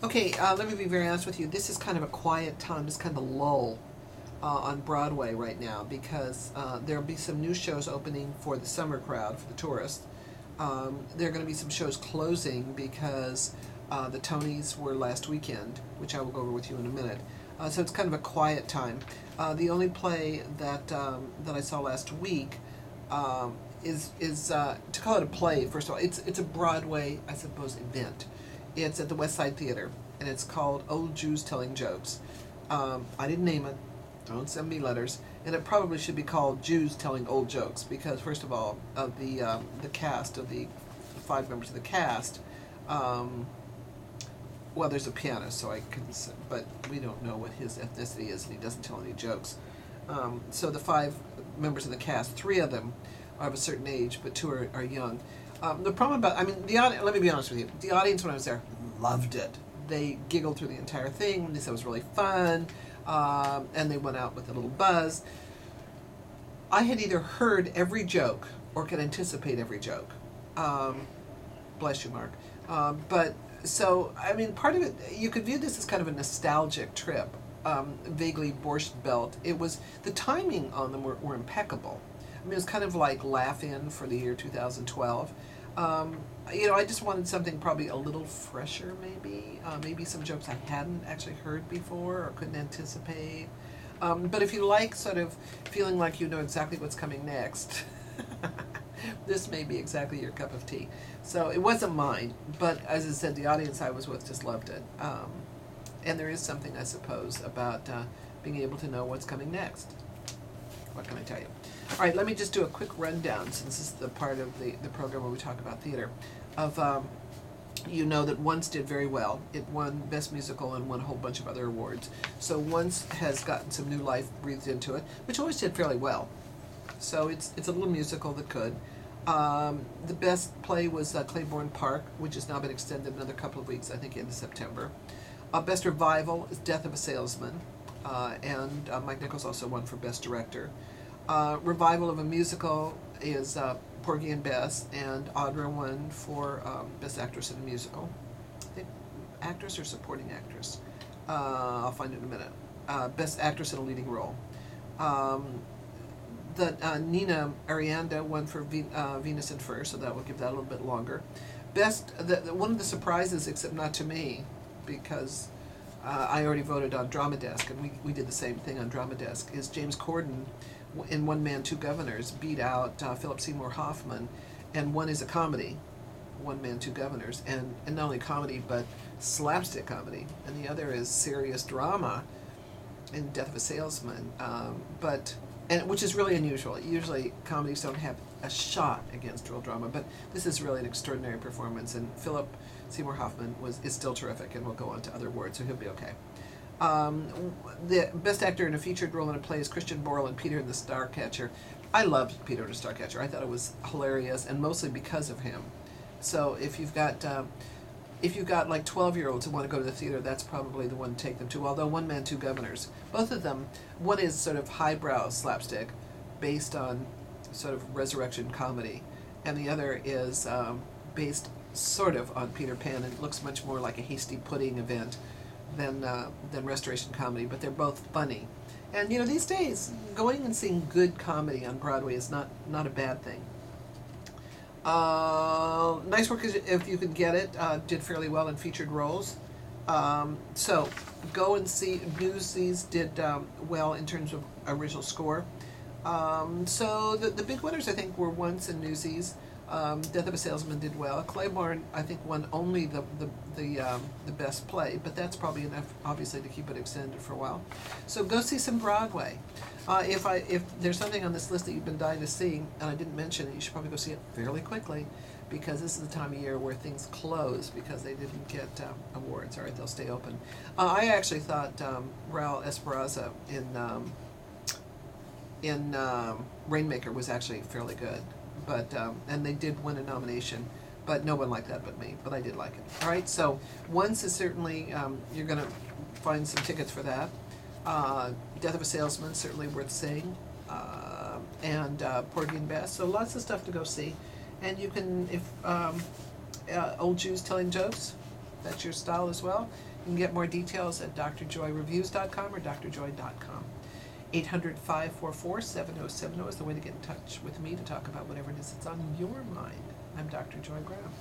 Okay, let me be very honest with you. This is kind of a quiet time. It's kind of a lull on Broadway right now because there'll be some new shows opening for the summer crowd, for the tourists. There are going to be some shows closing because the Tonys were last weekend, which I will go over with you in a minute. So it's kind of a quiet time. The only play that I saw last week is to call it a play. First of all, it's a Broadway, I suppose, event. It's at the West Side Theater, and it's called Old Jews Telling Jokes. I didn't name it. Don't send me letters. And it probably should be called Jews Telling Old Jokes because, first of all, of the cast of the 5 members of the cast. Well, there's a pianist, so I can, but we don't know what his ethnicity is, and he doesn't tell any jokes. So the 5 members of the cast, 3 of them are of a certain age, but 2 are young. The problem about, I mean, the audience, let me be honest with you, the audience when I was there loved it. They giggled through the entire thing. They said it was really fun, and they went out with a little buzz. I had either heard every joke or could anticipate every joke. Bless you, Mark. But so, I mean, part of it, you could view this as kind of a nostalgic trip, vaguely Borscht Belt. It was, the timing on them were impeccable. I mean, it was kind of like Laugh-In for the year 2012. I just wanted something probably a little fresher, maybe some jokes I hadn't actually heard before or couldn't anticipate. But if you like sort of feeling like you know exactly what's coming next, this may be exactly your cup of tea. So it wasn't mine, but as I said, the audience I was with just loved it. And there is something, I suppose, about being able to know what's coming next. What can I tell you? All right, let me just do a quick rundown, since this is the part of the program where we talk about theater, of you know that Once did very well. It won Best Musical and won a whole bunch of other awards. So Once has gotten some new life breathed into it, which always did fairly well. So it's a little musical that could. The best play was Claiborne Park, which has now been extended another couple of weeks, I think into September. Best Revival is Death of a Salesman, and Mike Nichols also won for Best Director. Revival of a musical is Porgy and Bess, and Audra won for Best Actress in a Musical. I think actress or supporting actress. I'll find it in a minute. Best Actress in a Leading Role. Nina Arianda won for Venus in Fur, so that will give that a little bit longer. One of the surprises, except not to me, because I already voted on Drama Desk, and we did the same thing on Drama Desk, is James Corden in One Man, Two Governors beat out Philip Seymour Hoffman, and one is a comedy, One Man, Two Governors, and not only comedy, but slapstick comedy, and the other is serious drama in Death of a Salesman, which is really unusual. Usually comedies don't have a shot against real drama, but this is really an extraordinary performance, and Philip Seymour Hoffman is still terrific, and will go on to other awards, so he'll be okay. The best actor in a featured role in a play is Christian Borle in Peter and the Starcatcher. I loved Peter and the Starcatcher. I thought it was hilarious, and mostly because of him. So if you've got like 12-year-olds who want to go to the theater, that's probably the one to take them to. Although One Man, Two Governors, both of them, one is sort of highbrow slapstick, based on sort of resurrection comedy, and the other is based sort of on Peter Pan, and it looks much more like a hasty pudding event than restoration comedy, but they're both funny. And these days, going and seeing good comedy on Broadway is not a bad thing. Nice Work if you can get it, did fairly well in featured roles. So go and see. Newsies did well in terms of original score. So the big winners, I think, were Once and Newsies. Death of a Salesman did well. Claiborne, I think, won only the best play, but that's probably enough, obviously, to keep it extended for a while. So go see some Broadway. If there's something on this list that you've been dying to see, and I didn't mention it, you should probably go see it fairly quickly, because this is the time of year where things close because they didn't get awards. All right, they'll stay open. I actually thought Raul Esparza in Rainmaker was actually fairly good. But and they did win a nomination, but no one liked that but me. But I did like it. All right, so Once is certainly you're going to find some tickets for that. Death of a Salesman, certainly worth seeing, and Porgy and Bess. So lots of stuff to go see, and you can, if Old Jews Telling Jokes, that's your style as well, you can get more details at drjoyreviews.com or drjoy.com. 800-544-7070 is the way to get in touch with me to talk about whatever it is that's on your mind. I'm Dr. Joy Graham.